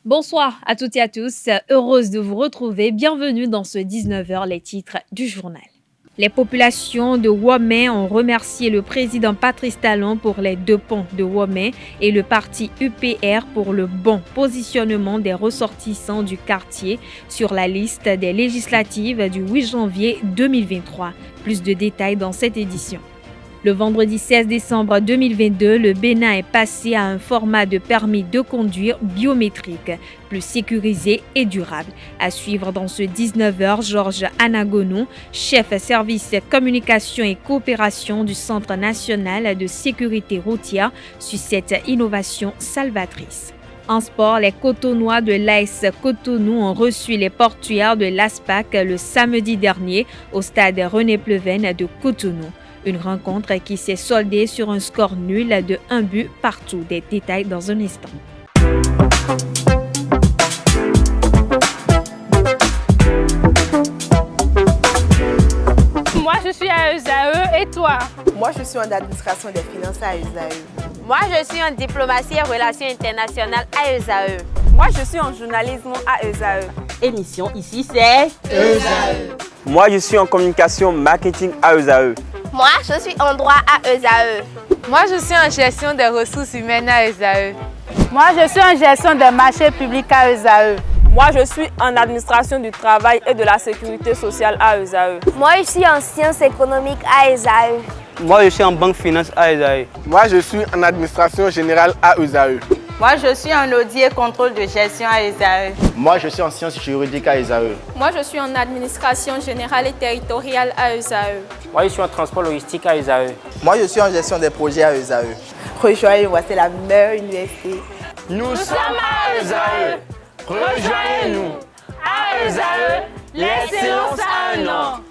Bonsoir à toutes et à tous, heureuse de vous retrouver. Bienvenue dans ce 19h, les titres du journal. Les populations de Womey ont remercié le président Patrice Talon pour les 2 ponts de Womey et le parti UPR pour le bon positionnement des ressortissants du quartier sur la liste des législatives du 8 janvier 2023. Plus de détails dans cette édition. Le vendredi 16 décembre 2022, le Bénin est passé à un format de permis de conduire biométrique, plus sécurisé et durable. À suivre dans ce 19h, Georges Anagonou, chef service communication et coopération du Centre national de sécurité routière, sur cette innovation salvatrice. En sport, les Cotonois de l'AS Cotonou ont reçu les portuaires de l'ASPAC le samedi dernier au stade René Pleven de Cotonou. Une rencontre qui s'est soldée sur un score nul de 1 but partout. Des détails dans un instant. Moi, je suis à ESAE et toi? Moi, je suis en administration des finances à ESAE. Moi, je suis en diplomatie et relations internationales à ESAE. Moi, je suis en journalisme à ESAE. Émission ici, c'est ESAE. Moi, je suis en communication marketing à ESAE. Moi, je suis en droit à ESAE. Moi, je suis en gestion des ressources humaines à ESAE. Moi, je suis en gestion des marchés publics à ESAE. Moi, je suis en administration du travail et de la sécurité sociale à ESAE. Moi, je suis en sciences économiques à ESAE. Moi, je suis en banque finance à ESAE. Moi, je suis en administration générale à ESAE. Moi, je suis en audit et contrôle de gestion à ESAE. Moi, je suis en sciences juridiques à ESAE. Moi, je suis en administration générale et territoriale à ESAE. Moi, je suis en transport logistique à ESAE. Moi, je suis en gestion des projets à ESAE. Rejoignez-moi, c'est la meilleure université. Nous sommes à ESAE. Rejoignez-nous. À ESAE, l'excellence a un an.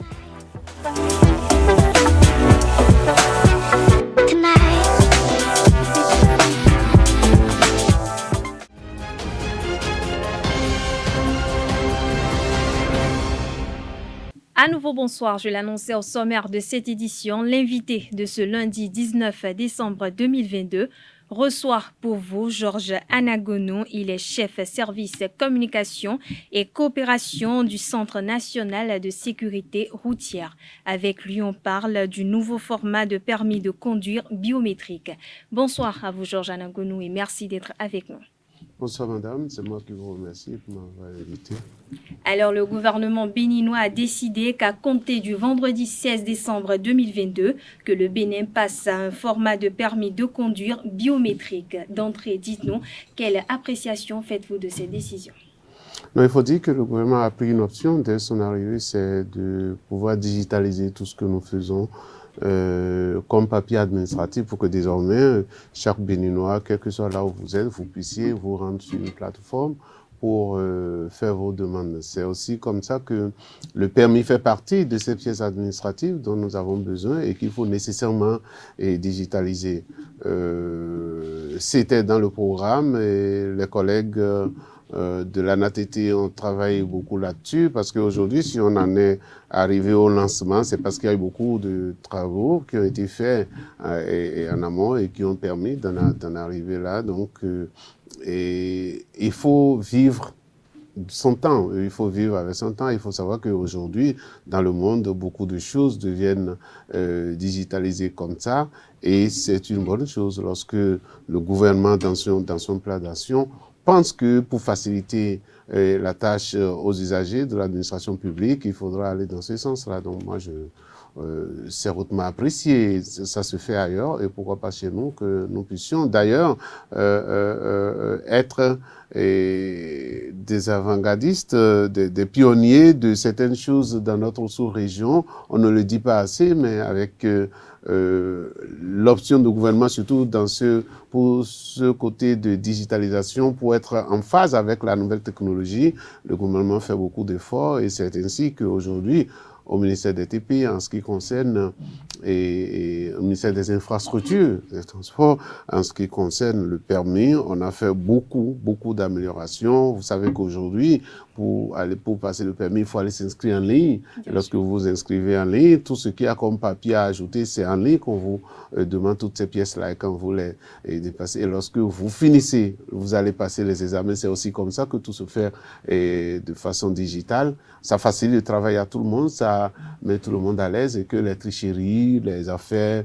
À nouveau, bonsoir. Je l'annonçais au sommaire de cette édition. L'invité de ce lundi 19 décembre 2022 reçoit pour vous Georges Anagonou. Il est chef service communication et coopération du Centre national de sécurité routière. Avec lui, on parle du nouveau format de permis de conduire biométrique. Bonsoir à vous, Georges Anagonou, et merci d'être avec nous. Bonsoir madame, c'est moi qui vous remercie pour m'avoir invité. Alors le gouvernement béninois a décidé qu'à compter du vendredi 16 décembre 2022, que le Bénin passe à un format de permis de conduire biométrique. D'entrée, dites-nous, quelle appréciation faites-vous de cette décision? Non, il faut dire que le gouvernement a pris une option dès son arrivée, c'est de pouvoir digitaliser tout ce que nous faisons comme papier administratif pour que désormais, chaque Béninois, quel que soit là où vous êtes, vous puissiez vous rendre sur une plateforme pour faire vos demandes. C'est aussi comme ça que le permis fait partie de ces pièces administratives dont nous avons besoin et qu'il faut nécessairement digitaliser. C'était dans le programme et les collègues de l'ANATT ont travaillé beaucoup là-dessus parce qu'aujourd'hui, si on en est arrivé au lancement, c'est parce qu'il y a eu beaucoup de travaux qui ont été faits et en amont et qui ont permis d'en arriver là. Donc, et il faut vivre son temps, il faut vivre avec son temps. Il faut savoir qu'aujourd'hui, dans le monde, beaucoup de choses deviennent digitalisées comme ça et c'est une bonne chose lorsque le gouvernement, dans son plan d'action, pense que pour faciliter la tâche aux usagers de l'administration publique, il faudra aller dans ce sens-là. Donc moi, c'est hautement apprécié. Ça se fait ailleurs et pourquoi pas chez nous que nous puissions d'ailleurs être des avant-gardistes, des pionniers de certaines choses dans notre sous-région. On ne le dit pas assez, mais avec l'option de gouvernement, surtout pour ce côté de digitalisation, pour être en phase avec la nouvelle technologie, le gouvernement fait beaucoup d'efforts et c'est ainsi qu'aujourd'hui, au ministère des TP, en ce qui concerne et au ministère des Infrastructures, des Transports, en ce qui concerne le permis, on a fait beaucoup d'améliorations. Vous savez qu'aujourd'hui, pour passer le permis, il faut aller s'inscrire en ligne. Et lorsque vous vous inscrivez en ligne, tout ce qu'il y a comme papier à ajouter, c'est en ligne qu'on vous demande toutes ces pièces-là et quand vous les dépassez. Et lorsque vous finissez, vous allez passer les examens. C'est aussi comme ça que tout se fait de façon digitale. Ça facilite le travail à tout le monde, ça met tout le monde à l'aise et que les tricheries, les affaires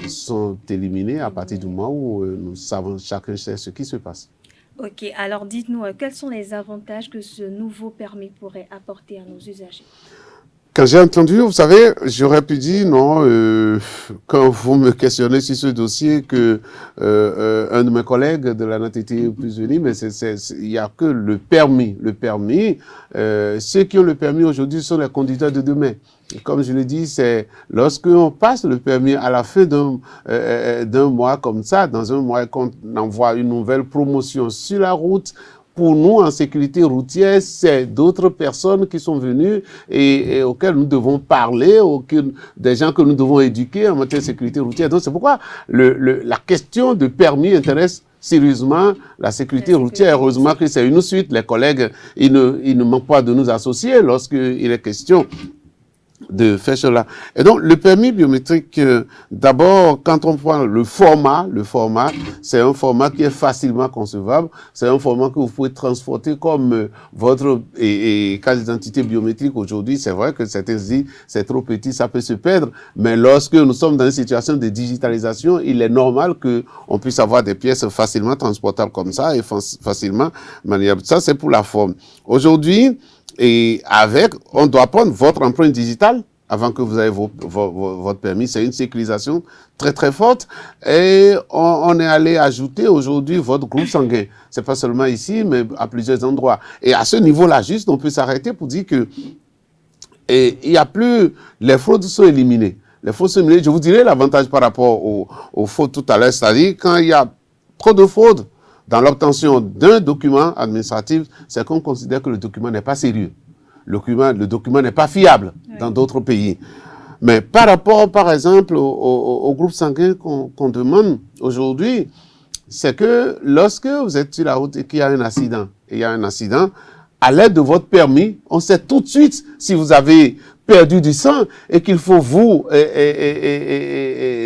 sont éliminées à partir du moment où nous savons, chacun sait ce qui se passe. Ok, alors dites-nous, quels sont les avantages que ce nouveau permis pourrait apporter à nos usagers? Quand j'ai entendu, vous savez, j'aurais pu dire non, quand vous me questionnez sur ce dossier, que un de mes collègues de la NATT est plus venu, mais il n'y a que le permis. Le permis, ceux qui ont le permis aujourd'hui sont les conducteurs de demain. Et comme je l'ai dit, c'est lorsque on passe le permis à la fin d'un mois comme ça, dans un mois qu'on envoie une nouvelle promotion sur la route. Pour nous, en sécurité routière, c'est d'autres personnes qui sont venues et auxquelles nous devons parler, des gens que nous devons éduquer en matière de sécurité routière. Donc, c'est pourquoi la question de permis intéresse sérieusement la sécurité routière. Heureusement que c'est une suite. Les collègues, ils ne manquent pas de nous associer lorsqu'il est question de faire cela. Et donc, le permis biométrique, d'abord, quand on prend le format, c'est un format qui est facilement concevable. C'est un format que vous pouvez transporter comme votre carte d'identité biométrique aujourd'hui. C'est vrai que certains disent, c'est trop petit, ça peut se perdre. Mais lorsque nous sommes dans une situation de digitalisation, il est normal qu'on puisse avoir des pièces facilement transportables comme ça et facilement maniables. Ça, c'est pour la forme. Aujourd'hui, on doit prendre votre empreinte digitale avant que vous ayez votre permis. C'est une sécurisation très très forte. Et on est allé ajouter aujourd'hui votre groupe sanguin. C'est pas seulement ici, mais à plusieurs endroits. Et à ce niveau-là, juste, on peut s'arrêter pour dire que il y a plus, les fraudes sont éliminées. Les fraudes sont éliminées. Je vous dirai l'avantage par rapport aux fraudes tout à l'heure, c'est-à-dire quand il y a trop de fraudes dans l'obtention d'un document administratif, c'est qu'on considère que le document n'est pas sérieux. Le document n'est pas fiable dans d'autres pays. Mais par rapport, par exemple, au groupe sanguin qu'on demande aujourd'hui, c'est que lorsque vous êtes sur la route et qu'il y a un accident, à l'aide de votre permis, on sait tout de suite si vous avez perdu du sang et qu'il faut vous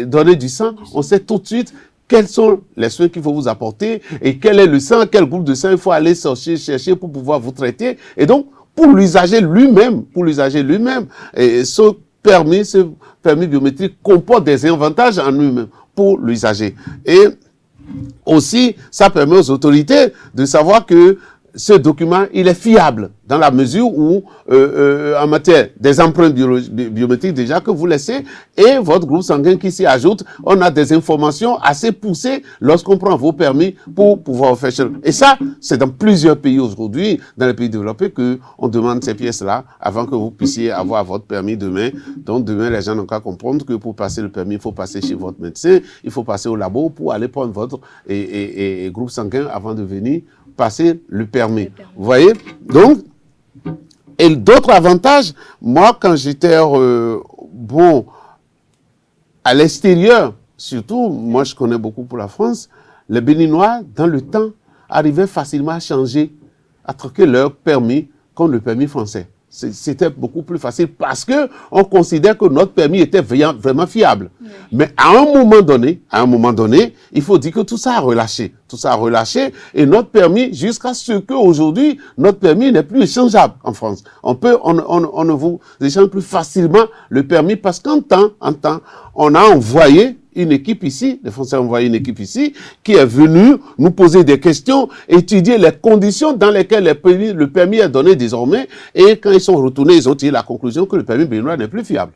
donner du sang. On sait tout de suite quels sont les soins qu'il faut vous apporter et quel est le sang, quel groupe de sang il faut aller chercher pour pouvoir vous traiter. Et donc, pour l'usager lui-même, ce permis biométrique comporte des avantages en lui-même pour l'usager. Et aussi, ça permet aux autorités de savoir que ce document, il est fiable dans la mesure où, en matière des empreintes biométriques déjà que vous laissez et votre groupe sanguin qui s'y ajoute, on a des informations assez poussées lorsqu'on prend vos permis pour pouvoir faire cela. Et ça, c'est dans plusieurs pays aujourd'hui, dans les pays développés, qu'on demande ces pièces-là avant que vous puissiez avoir votre permis demain. Donc demain, les gens n'ont qu'à comprendre que pour passer le permis, il faut passer chez votre médecin, il faut passer au labo pour aller prendre votre groupe sanguin avant de venir passer le permis. Vous voyez? Donc, et d'autres avantages, moi, quand j'étais, à l'extérieur, surtout, moi, je connais beaucoup pour la France, les Béninois, dans le temps, arrivaient facilement à changer, à troquer leur permis contre le permis français. C'était beaucoup plus facile parce que on considère que notre permis était vraiment fiable. Oui. Mais à un moment donné, il faut dire que tout ça a relâché. Tout ça a relâché et notre permis, jusqu'à ce qu'aujourd'hui, notre permis n'est plus échangeable en France. On ne vous échange plus facilement le permis parce qu'en temps, on a envoyé une équipe ici, les Français ont envoyé une équipe ici, qui est venue nous poser des questions, étudier les conditions dans lesquelles le permis est donné désormais, et quand ils sont retournés, ils ont tiré la conclusion que le permis béninois n'est plus fiable.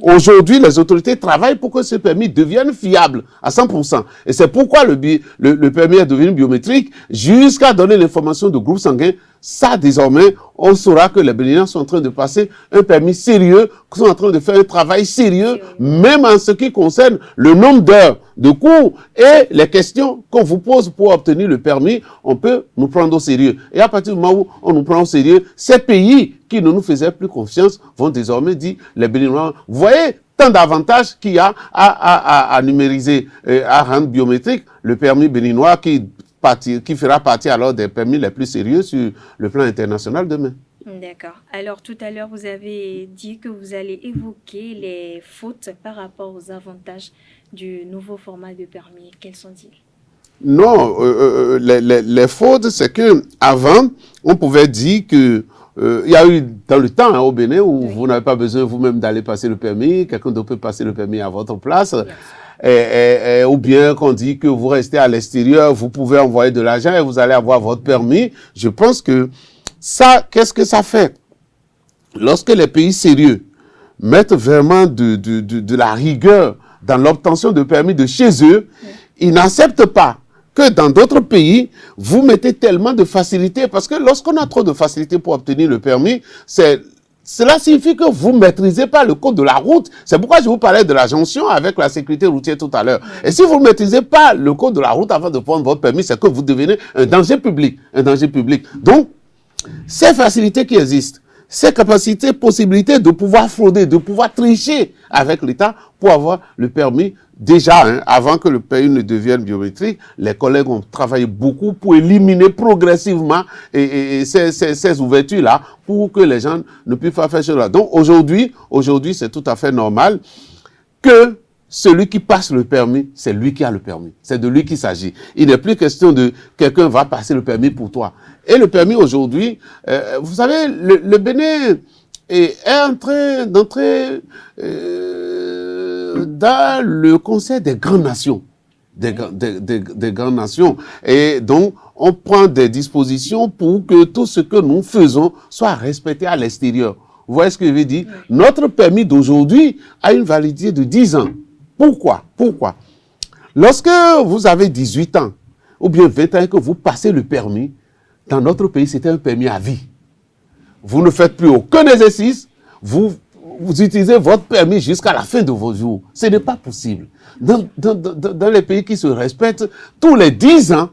Aujourd'hui, les autorités travaillent pour que ce permis devienne fiable à 100%. Et c'est pourquoi le permis est devenu biométrique jusqu'à donner l'information de groupe sanguin. ça, désormais, on saura que les Béninois sont en train de passer un permis sérieux, sont en train de faire un travail sérieux, même en ce qui concerne le nombre d'heures de cours et les questions qu'on vous pose pour obtenir le permis, on peut nous prendre au sérieux. Et à partir du moment où on nous prend au sérieux, ces pays qui ne nous faisaient plus confiance vont désormais dire, les Béninois, vous voyez, tant d'avantages qu'il y a à numériser, à rendre biométrique le permis béninois qui fera partie alors des permis les plus sérieux sur le plan international demain. D'accord. Alors, tout à l'heure, vous avez dit que vous allez évoquer les fautes par rapport aux avantages du nouveau format de permis. Quels sont-ils? Non, les fautes, c'est que avant, on pouvait dire que il y a eu dans le temps au Bénin où vous n'avez pas besoin vous-même d'aller passer le permis, quelqu'un d'autre peut passer le permis à votre place. Ou bien qu'on dit que vous restez à l'extérieur, vous pouvez envoyer de l'argent et vous allez avoir votre permis. Je pense que ça, qu'est-ce que ça fait? Lorsque les pays sérieux mettent vraiment de la rigueur dans l'obtention de permis de chez eux, ils n'acceptent pas que dans d'autres pays, vous mettez tellement de facilité, parce que lorsqu'on a trop de facilité pour obtenir le permis, cela signifie que vous ne maîtrisez pas le code de la route. C'est pourquoi je vous parlais de la jonction avec la sécurité routière tout à l'heure. Et si vous ne maîtrisez pas le code de la route avant de prendre votre permis, c'est que vous devenez un danger public. Un danger public. Donc, ces facilités qui existent, ces capacités, possibilités de pouvoir frauder, de pouvoir tricher avec l'État pour avoir le permis, déjà, avant que le pays ne devienne biométrique, les collègues ont travaillé beaucoup pour éliminer progressivement ces ouvertures-là pour que les gens ne puissent pas faire cela. Donc aujourd'hui, c'est tout à fait normal que celui qui passe le permis, c'est lui qui a le permis. C'est de lui qu'il s'agit. Il n'est plus question de quelqu'un va passer le permis pour toi. Et le permis aujourd'hui, vous savez, le Bénin est en train d'entrer dans le Conseil des grandes nations. Des grandes nations. Et donc, on prend des dispositions pour que tout ce que nous faisons soit respecté à l'extérieur. Vous voyez ce que je veux dire? Notre permis d'aujourd'hui a une validité de 10 ans. Pourquoi? Lorsque vous avez 18 ans, ou bien 20 ans et que vous passez le permis, dans notre pays, c'était un permis à vie. Vous ne faites plus aucun exercice, vous utilisez votre permis jusqu'à la fin de vos jours. Ce n'est pas possible. Dans les pays qui se respectent, tous les 10 ans,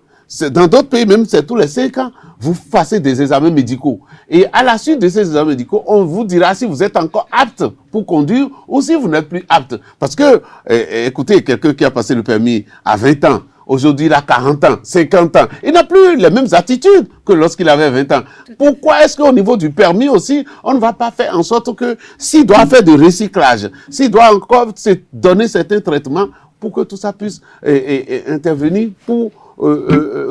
dans d'autres pays même, c'est tous les 5 ans, vous passez des examens médicaux. Et à la suite de ces examens médicaux, on vous dira si vous êtes encore apte pour conduire ou si vous n'êtes plus apte. Parce que, écoutez, quelqu'un qui a passé le permis à 20 ans, aujourd'hui il a 40 ans, 50 ans, il n'a plus les mêmes attitudes que lorsqu'il avait 20 ans. Pourquoi est-ce qu'au niveau du permis aussi, on ne va pas faire en sorte que s'il doit faire de recyclage, s'il doit encore se donner certains traitements pour que tout ça puisse intervenir pour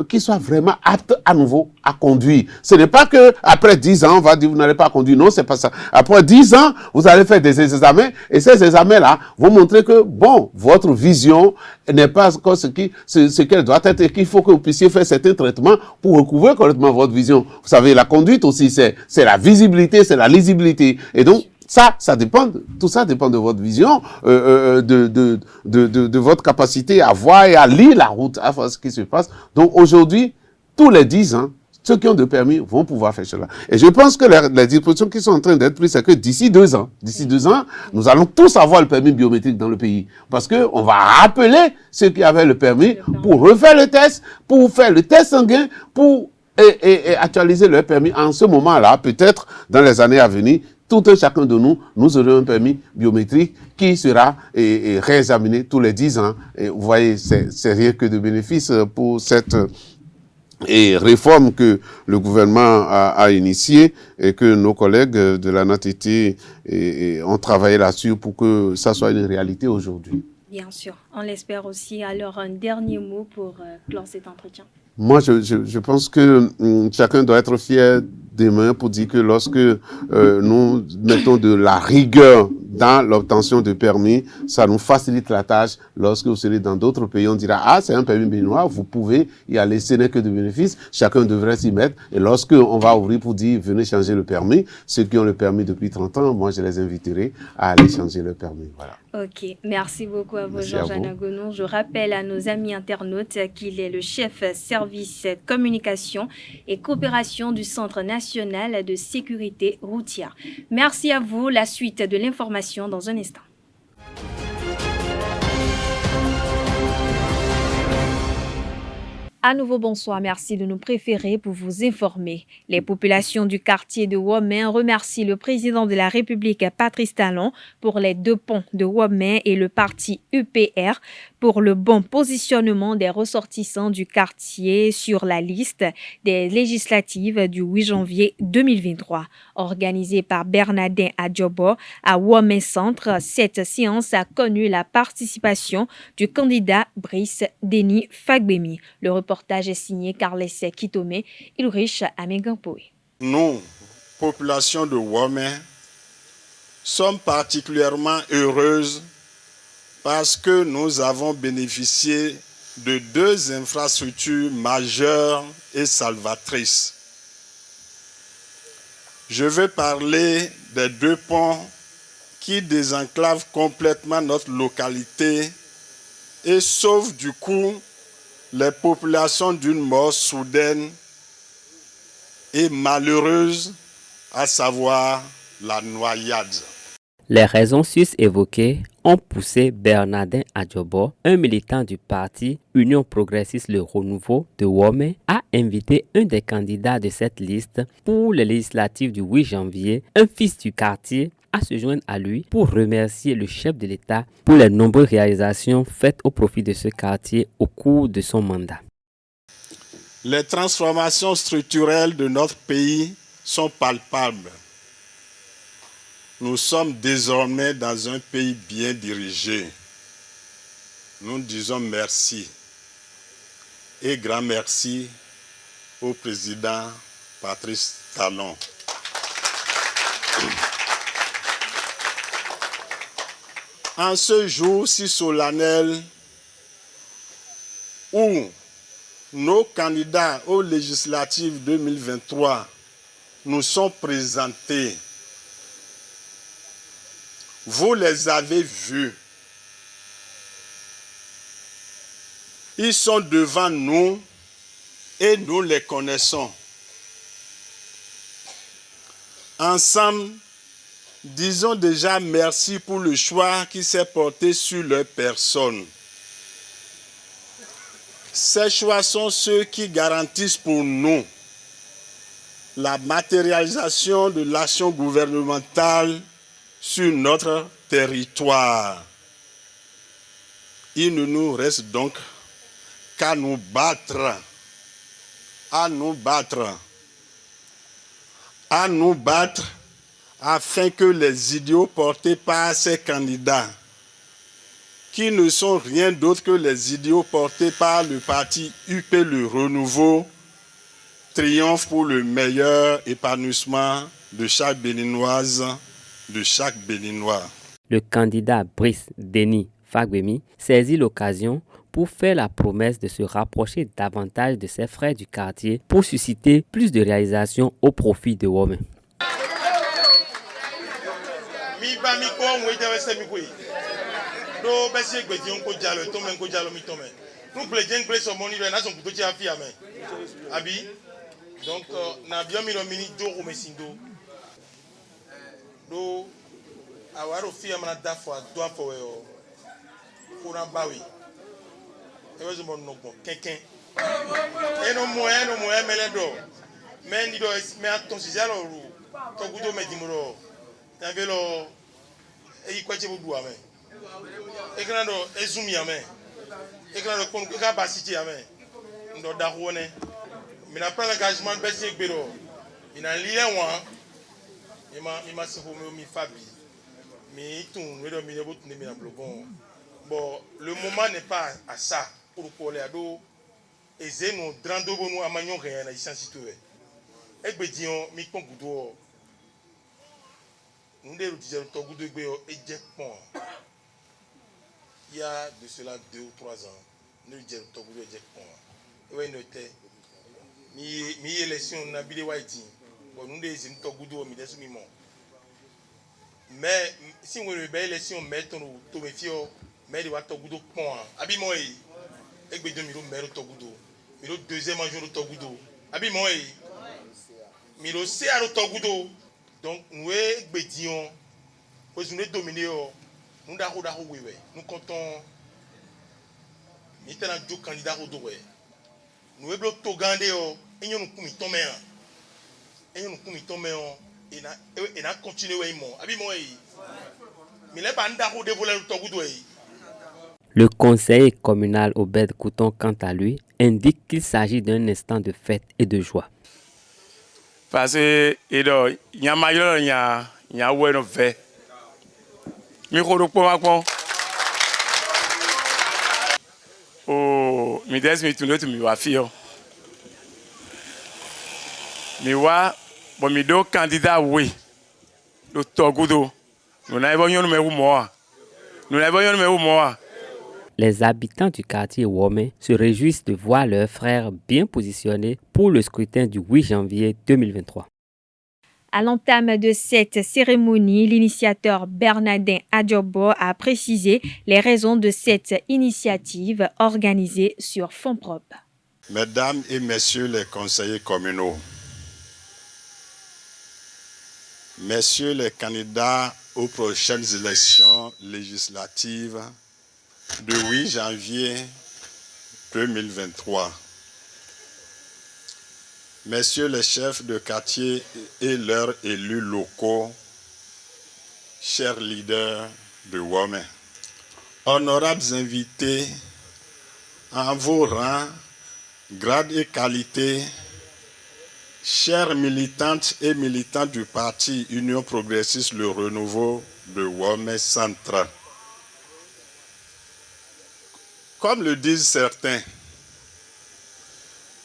qu'il soit vraiment apte à nouveau à conduire. Ce n'est pas que après 10 ans, on va dire vous n'allez pas conduire. Non, c'est pas ça. Après 10 ans, vous allez faire des examens et ces examens-là vont montrer que, bon, votre vision n'est pas encore ce qu'elle doit être et qu'il faut que vous puissiez faire certains traitements pour recouvrir correctement votre vision. Vous savez, la conduite aussi, c'est la visibilité, c'est la lisibilité. Et donc, ça dépend, tout ça dépend de votre vision, de votre capacité à voir et à lire la route, à voir ce qui se passe. Donc aujourd'hui, tous les 10 ans, ceux qui ont de permis vont pouvoir faire cela. Et je pense que les dispositions qui sont en train d'être prises, c'est que d'ici 2 ans, nous allons tous avoir le permis biométrique dans le pays. Parce que on va rappeler ceux qui avaient le permis pour refaire le test, pour faire le test sanguin, pour actualiser leur permis. En ce moment-là, peut-être dans les années à venir, tout un chacun de nous aurons un permis biométrique qui sera réexaminé tous les 10 ans. Et vous voyez, c'est rien que de bénéfices pour cette réforme que le gouvernement a initiée et que nos collègues de la NATT ont travaillé là-dessus pour que ça soit une réalité aujourd'hui. Bien sûr, on l'espère aussi. Alors, un dernier mot pour clore cet entretien. Moi, je pense que chacun doit être fier des mains pour dire que lorsque nous mettons de la rigueur dans l'obtention de permis, ça nous facilite la tâche. Lorsque vous serez dans d'autres pays, on dira « Ah, c'est un permis béninois, vous pouvez y aller, ce n'est que de bénéfices. » Chacun devrait s'y mettre. Et lorsque on va ouvrir pour dire « Venez changer le permis », ceux qui ont le permis depuis 30 ans, moi, je les inviterai à aller changer le permis. Voilà. Ok, merci beaucoup à vous, Georges Anagonon. Je rappelle à nos amis internautes qu'il est le chef service service communication et coopération du Centre national de sécurité routière. Merci à vous. La suite de l'information dans un instant. À nouveau, bonsoir. Merci de nous préférer pour vous informer. Les populations du quartier de Womé remercient le président de la République, Patrice Talon, pour les 2 ponts de Womé et le parti UPR pour le bon positionnement des ressortissants du quartier sur la liste des législatives du 8 janvier 2023. Organisée par Bernardin Adjobo à Womé Centre, cette séance a connu la participation du candidat Brice Denis Fagbemi. Le reportage est signé Carles Kitome, Ulrich Amegampoé. Nous, population de Womé, sommes particulièrement heureuses parce que nous avons bénéficié de 2 infrastructures majeures et salvatrices. Je veux parler des 2 ponts qui désenclavent complètement notre localité et sauvent du coup les populations d'une mort soudaine et malheureuse, à savoir la noyade. Les raisons sus évoquées ont poussé Bernardin Adjobo, un militant du parti Union Progressiste Le Renouveau de Womé, à inviter un des candidats de cette liste pour les législatives du 8 janvier, un fils du quartier, à se joindre à lui pour remercier le chef de l'État pour les nombreuses réalisations faites au profit de ce quartier au cours de son mandat. Les transformations structurelles de notre pays sont palpables. Nous sommes désormais dans un pays bien dirigé. Nous disons merci et grand merci au président Patrice Talon. En ce jour si solennel où nos candidats aux législatives 2023 nous sont présentés, vous les avez vus. Ils sont devant nous et nous les connaissons. Ensemble, disons déjà merci pour le choix qui s'est porté sur leur personne. Ces choix sont ceux qui garantissent pour nous la matérialisation de l'action gouvernementale sur notre territoire. Il ne nous reste donc qu'à nous battre, afin que les idéaux portés par ces candidats, qui ne sont rien d'autre que les idéaux portés par le parti UP Le Renouveau, triomphent pour le meilleur épanouissement de chaque Béninoise, de chaque Béninois. Le candidat Brice Denis Fagbemi saisit l'occasion pour faire la promesse de se rapprocher davantage de ses frères du quartier pour susciter plus de réalisations au profit de Womé. Donc, na bien mi nomini do o mesindo do awaro fi amana dafo do afo o kuna bawi e wezo mon no bon kenken eno mo mele do men di do me aton si jalo ru to gudo me dimuro ta velo e yi kwache budu ame e grando ezumi ame e grando kon ka basiti ame ndo da wone. Mais après l'engagement de Bessie Gbero, il a lié moi, il m'a sauvé mi fabi, mais il tourne le milieu de mi bon, le moment n'est pas à ça pour coller à dos et c'est nous drando nous amagnon rien à ici situé. Et bédion mi pon gudo, nous devons dire ton gudo Gbero et Jack Pont. Il y a de cela 2 ou 3 ans, nous disons ton gudo Jack Pont. Oui, notez. Mi élection na bile waiti bon nous des to gudo mi desu mi mo mais si on le be élection mettre to me fio mais de wa to gudo pon abi mo yi egbe do mi ro mero to gudo le deuxième jour de Togudo. Abi moi, mais le c'est à Togudo. Donc nous bédions, pour nous dominer, nous d'arou oui, nous comptons. Nous sommes deux candidats au dos. Nous sommes Togandé, et nous sommes tombés. Et nous sommes tombés, et nous continuons. Abi moi, mais les bandes d'arou dévoilent le Togudo. Le conseiller communal Obed Kouton, quant à lui, indique qu'il s'agit d'un instant de fête et de joie. Parce que il y a maillot, il y a ouais no fait. Micro de quoi. Oh, mi des mi tuno tu mi wa fio. Mi wa bo mi do candidat oui. Le Togudo. Nous n'avons pas numéro moi. Nous n'avons pas numéro moi. Les habitants du quartier Wome se réjouissent de voir leurs frères bien positionnés pour le scrutin du 8 janvier 2023. À l'entame de cette cérémonie, l'initiateur Bernardin Adjobo a précisé les raisons de cette initiative organisée sur fonds propres. Mesdames et messieurs les conseillers communaux, messieurs les candidats aux prochaines élections législatives du 8 janvier 2023. Messieurs les chefs de quartier et leurs élus locaux, chers leaders de Wome, honorables invités, en vos rangs, grades et qualités, chères militantes et militants du parti Union Progressiste Le Renouveau de Wome Centre. Comme le disent certains,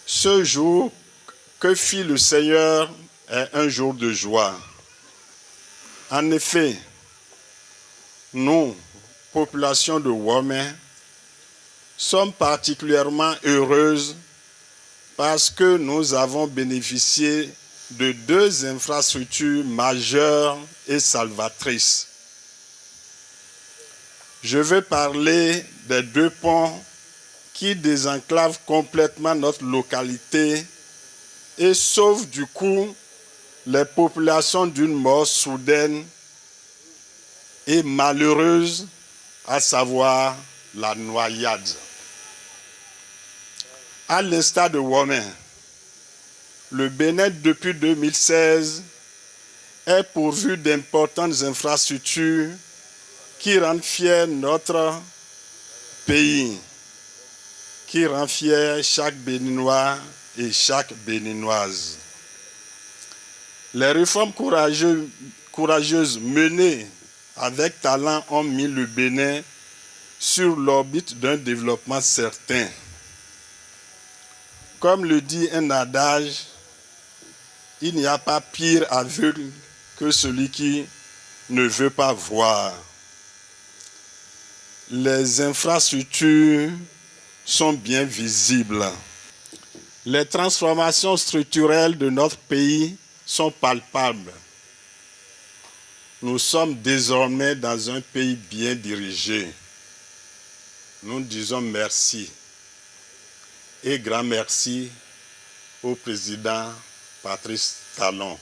ce jour que fit le Seigneur est un jour de joie. En effet, nous, population de Wome, sommes particulièrement heureuses parce que nous avons bénéficié de deux infrastructures majeures et salvatrices. Je veux parler des deux ponts qui désenclavent complètement notre localité et sauvent du coup les populations d'une mort soudaine et malheureuse, à savoir la noyade. À l'instar de Wome, le Bénin depuis 2016 est pourvu d'importantes infrastructures qui rendent fier notre pays, qui rend fier chaque Béninois et chaque Béninoise. Les réformes courageuses menées avec talent ont mis le Bénin sur l'orbite d'un développement certain. Comme le dit un adage, il n'y a pas pire aveugle que celui qui ne veut pas voir. Les infrastructures sont bien visibles. Les transformations structurelles de notre pays sont palpables. Nous sommes désormais dans un pays bien dirigé. Nous disons merci et grand merci au président Patrice Talon.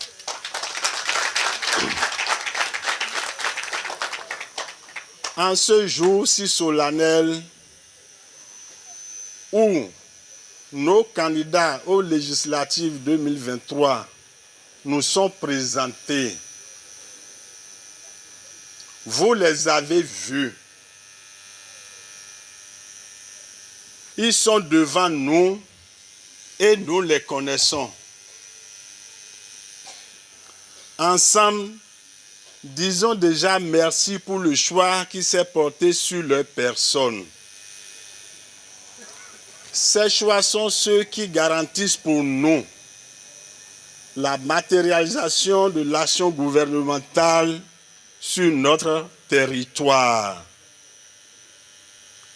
En ce jour si solennel où nos candidats aux législatives 2023 nous sont présentés, vous les avez vus. Ils sont devant nous et nous les connaissons. Ensemble, disons déjà merci pour le choix qui s'est porté sur leur personne. Ces choix sont ceux qui garantissent pour nous la matérialisation de l'action gouvernementale sur notre territoire.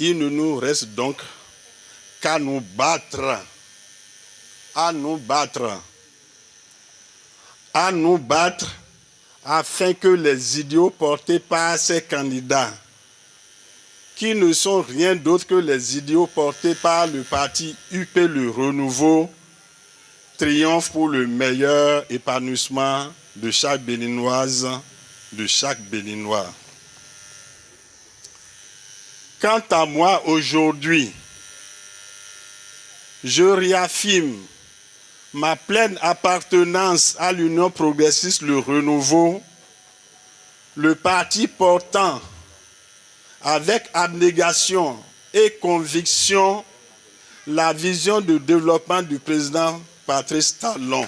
Il ne nous reste donc qu'à nous battre, afin que les idéaux portés par ces candidats, qui ne sont rien d'autre que les idéaux portés par le parti UP Le Renouveau, triomphent pour le meilleur épanouissement de chaque Béninoise, de chaque Béninois. Quant à moi, aujourd'hui, je réaffirme ma pleine appartenance à l'Union progressiste Le Renouveau, le parti portant avec abnégation et conviction la vision de développement du président Patrice Talon.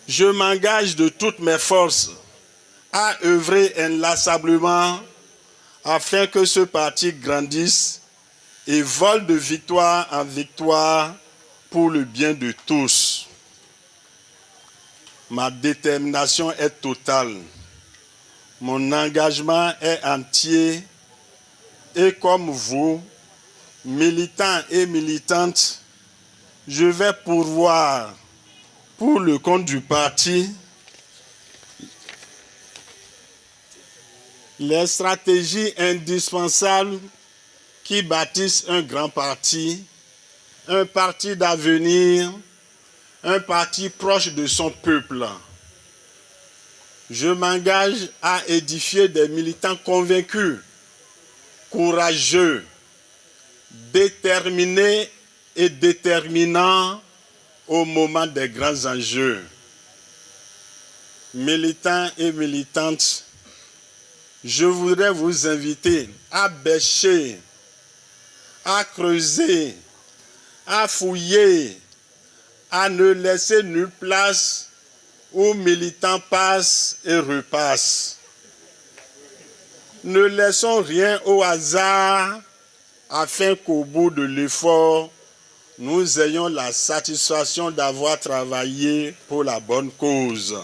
Je m'engage de toutes mes forces à œuvrer inlassablement afin que ce parti grandisse et vole de victoire en victoire pour le bien de tous. Ma détermination est totale. Mon engagement est entier et comme vous, militants et militantes, je vais pourvoir pour le compte du parti les stratégies indispensables qui bâtissent un grand parti, un parti d'avenir, un parti proche de son peuple. Je m'engage à édifier des militants convaincus, courageux, déterminés et déterminants au moment des grands enjeux. Militants et militantes, je voudrais vous inviter à bêcher, à creuser, à fouiller, à ne laisser nulle place où militants passent et repassent. Ne laissons rien au hasard afin qu'au bout de l'effort, nous ayons la satisfaction d'avoir travaillé pour la bonne cause.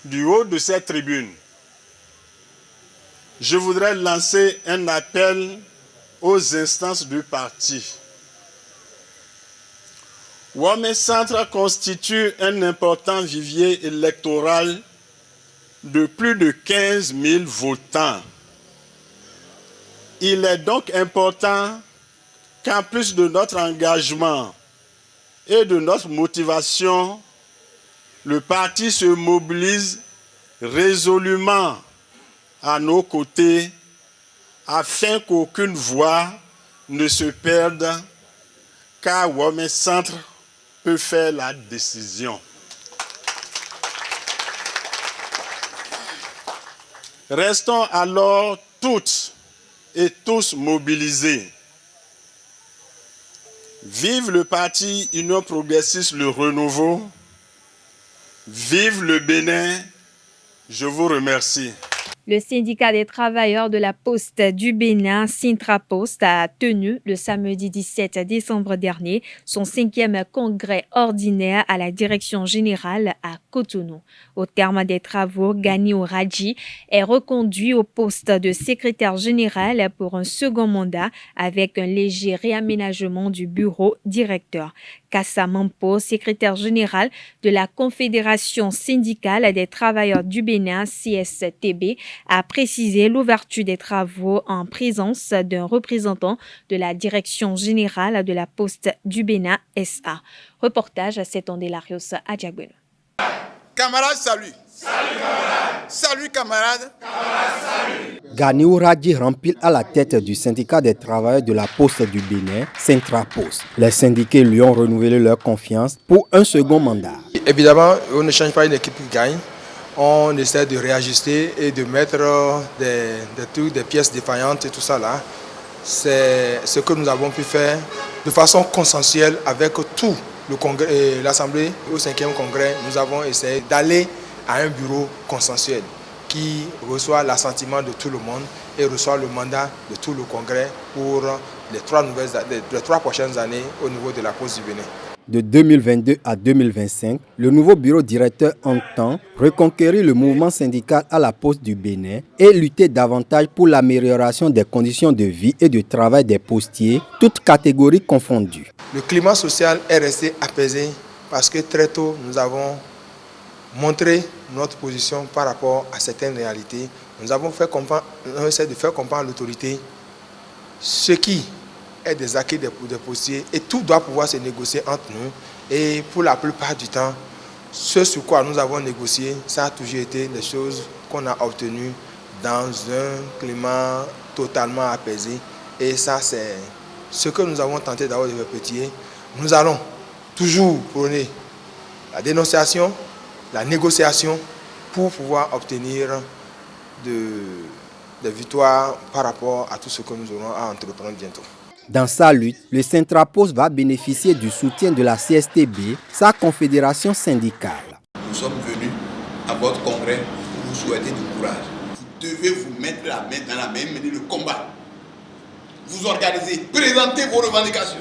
Du haut de cette tribune, je voudrais lancer un appel aux instances du parti. Wome Centre constitue un important vivier électoral de plus de 15 000 votants. Il est donc important qu'en plus de notre engagement et de notre motivation, le parti se mobilise résolument à nos côtés afin qu'aucune voix ne se perde, car Wome Centre peut faire la décision. Restons alors toutes et tous mobilisés. Vive le parti Union progressiste Le Renouveau. Vive le Bénin. Je vous remercie. Le syndicat des travailleurs de la Poste du Bénin, Sintrapost, a tenu le samedi 17 décembre dernier son 5e congrès ordinaire à la direction générale à Cotonou. Au terme des travaux, Gani Oradji est reconduit au poste de secrétaire général pour un second mandat avec un léger réaménagement du bureau directeur. Kassa Mampo, secrétaire général de la Confédération syndicale des travailleurs du Bénin, CSTB, a précisé l'ouverture des travaux en présence d'un représentant de la Direction générale de la Poste du Bénin SA. Reportage Setonde Larios Adjagbeno. Camarades, salut. Salut camarades. Salut camarades. Camarades, salut. Gani Oradji remplit à la tête du syndicat des travailleurs de la Poste du Bénin, Sintrapost. Les syndiqués lui ont renouvelé leur confiance pour un second mandat. Évidemment, on ne change pas une équipe qui gagne. On essaie de réajuster et de mettre des pièces défaillantes et tout ça là. C'est ce que nous avons pu faire de façon consensuelle avec tout le congrès, l'Assemblée. Au 5e congrès, nous avons essayé d'aller à un bureau consensuel qui reçoit l'assentiment de tout le monde et reçoit le mandat de tout le congrès pour les 3 prochaines années au niveau de la Poste du Bénin. De 2022 à 2025, le nouveau bureau directeur entend reconquérir le mouvement syndical à la Poste du Bénin et lutter davantage pour l'amélioration des conditions de vie et de travail des postiers, toutes catégories confondues. Le climat social est resté apaisé parce que très tôt, nous avons montrer notre position par rapport à certaines réalités. Nous avons fait comprendre, on essaie de faire comprendre à l'autorité ce qui est des acquis des postiers et tout doit pouvoir se négocier entre nous. Et pour la plupart du temps, ce sur quoi nous avons négocié, ça a toujours été des choses qu'on a obtenues dans un climat totalement apaisé. Et ça, c'est ce que nous avons tenté d'avoir de répéter. Nous allons toujours prôner la dénonciation, la négociation pour pouvoir obtenir des victoires par rapport à tout ce que nous aurons à entreprendre bientôt. Dans sa lutte, le Centrapos va bénéficier du soutien de la CSTB, sa confédération syndicale. Nous sommes venus à votre congrès pour vous souhaiter du courage. Vous devez vous mettre la main dans la main, mener le combat. Vous organiser, présenter vos revendications.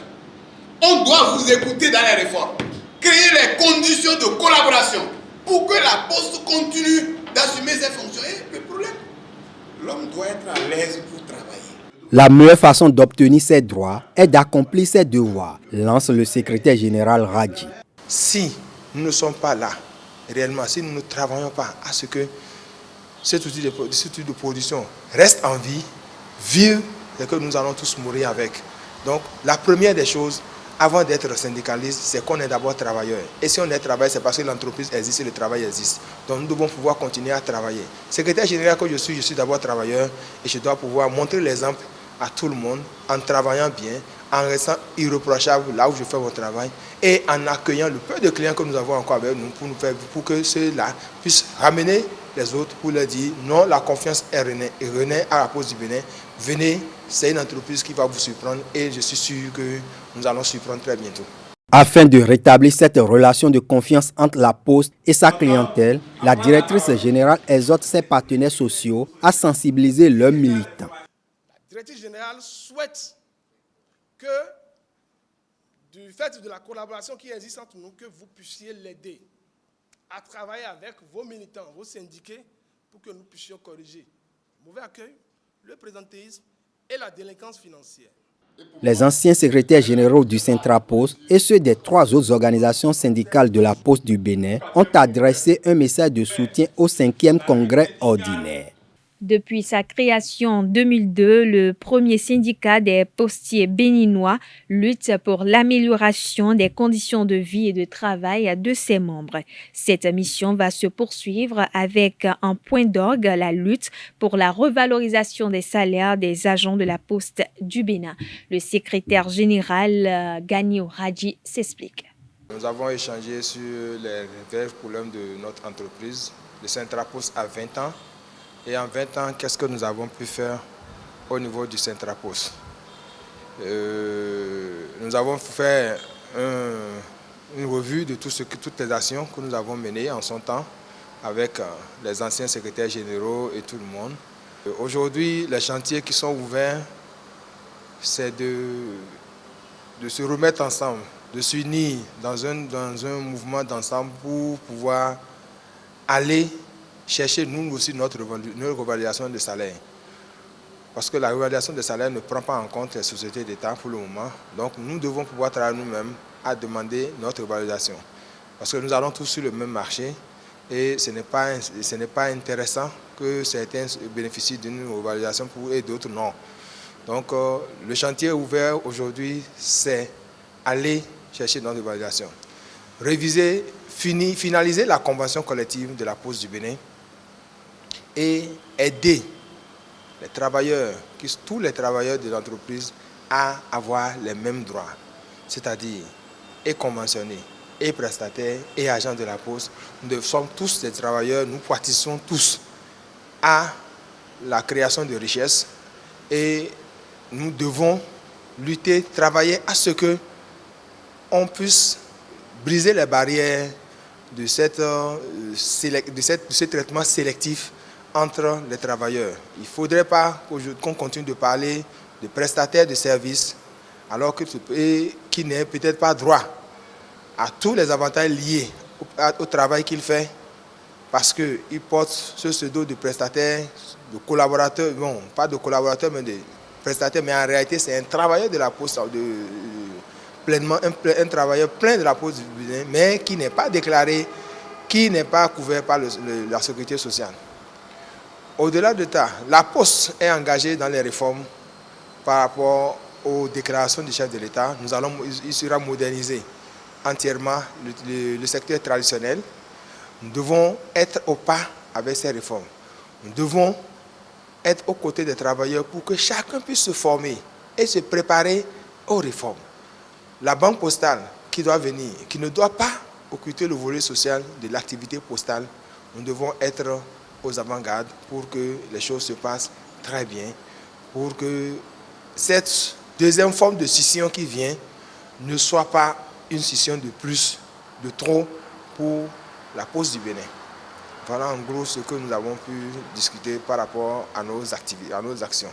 On doit vous écouter dans les réformes. Créer les conditions de collaboration pour que la Poste continue d'assumer ses fonctions. Et le problème, l'homme doit être à l'aise pour travailler. La meilleure façon d'obtenir ses droits est d'accomplir ses devoirs, lance le secrétaire général Radji. Si nous ne sommes pas là, réellement, si nous ne travaillons pas à ce que cet outil de production reste en vie, vive, c'est que nous allons tous mourir avec. Donc, la première des choses, avant d'être syndicaliste, c'est qu'on est d'abord travailleur. Et si on est travailleur, c'est parce que l'entreprise existe et le travail existe. Donc nous devons pouvoir continuer à travailler. Secrétaire général que je suis d'abord travailleur et je dois pouvoir montrer l'exemple à tout le monde en travaillant bien, en restant irréprochable là où je fais mon travail et en accueillant le peu de clients que nous avons encore avec nous pour que ceux-là puissent ramener les autres pour leur dire non, la confiance est renée à la Poste du Bénin. Venez, c'est une entreprise qui va vous surprendre et je suis sûr que nous allons surprendre très bientôt. Afin de rétablir cette relation de confiance entre la Poste et sa clientèle, la directrice générale exhorte ses partenaires sociaux à sensibiliser leurs militants. La directrice générale souhaite que, du fait de la collaboration qui existe entre nous, que vous puissiez l'aider à travailler avec vos militants, vos syndiqués, pour que nous puissions corriger le mauvais accueil, le présentéisme et la délinquance financière. Les anciens secrétaires généraux du Centrapos et ceux des 3 autres organisations syndicales de la Poste du Bénin ont adressé un message de soutien au 5e congrès ordinaire. Depuis sa création en 2002, le premier syndicat des postiers béninois lutte pour l'amélioration des conditions de vie et de travail de ses membres. Cette mission va se poursuivre avec en point d'orgue la lutte pour la revalorisation des salaires des agents de la Poste du Bénin. Le secrétaire général Gani Radji s'explique. Nous avons échangé sur les vrais problèmes de notre entreprise. Le Centrapos a 20 ans. Et en 20 ans, qu'est-ce que nous avons pu faire au niveau du Centrapos? Nous avons fait une revue de toutes les actions que nous avons menées en son temps avec les anciens secrétaires généraux et tout le monde. Aujourd'hui, les chantiers qui sont ouverts, c'est de se remettre ensemble, de s'unir dans un mouvement d'ensemble pour pouvoir aller chercher nous aussi notre revalorisation de salaire. Parce que la revalorisation de salaire ne prend pas en compte les sociétés d'État pour le moment. Donc nous devons pouvoir travailler nous-mêmes à demander notre revalorisation. Parce que nous allons tous sur le même marché et ce n'est pas intéressant que certains bénéficient d'une revalorisation et d'autres non. Donc le chantier ouvert aujourd'hui, c'est aller chercher notre revalorisation. Réviser, finaliser la convention collective de la Poste du Bénin et aider les travailleurs, tous les travailleurs de l'entreprise à avoir les mêmes droits, c'est-à-dire et conventionnés, et prestataires, et agents de la Poste. Nous sommes tous des travailleurs, nous participons tous à la création de richesses et nous devons lutter, travailler à ce que on puisse briser les barrières de ce traitement sélectif entre les travailleurs. Il ne faudrait pas qu'on continue de parler de prestataires de services alors qui n'ait peut-être pas droit à tous les avantages liés au travail qu'il fait parce qu'il porte ce pseudo de prestataire, de collaborateur, bon, pas de collaborateur mais de prestataire, mais en réalité c'est un travailleur de la Poste, pleinement un travailleur plein de la Poste du Bénin, mais qui n'est pas déclaré qui n'est pas couvert par la sécurité sociale. Au-delà de ça, la Poste est engagée dans les réformes par rapport aux déclarations du chef de l'État. Il sera modernisé entièrement le secteur traditionnel. Nous devons être au pas avec ces réformes. Nous devons être aux côtés des travailleurs pour que chacun puisse se former et se préparer aux réformes. La banque postale qui doit venir, qui ne doit pas occulter le volet social de l'activité postale, nous devons être aux avant-gardes pour que les choses se passent très bien, pour que cette deuxième forme de scission qui vient ne soit pas une scission de plus, de trop pour la Poste du Bénin. Voilà en gros ce que nous avons pu discuter par rapport à nos activités, à nos actions.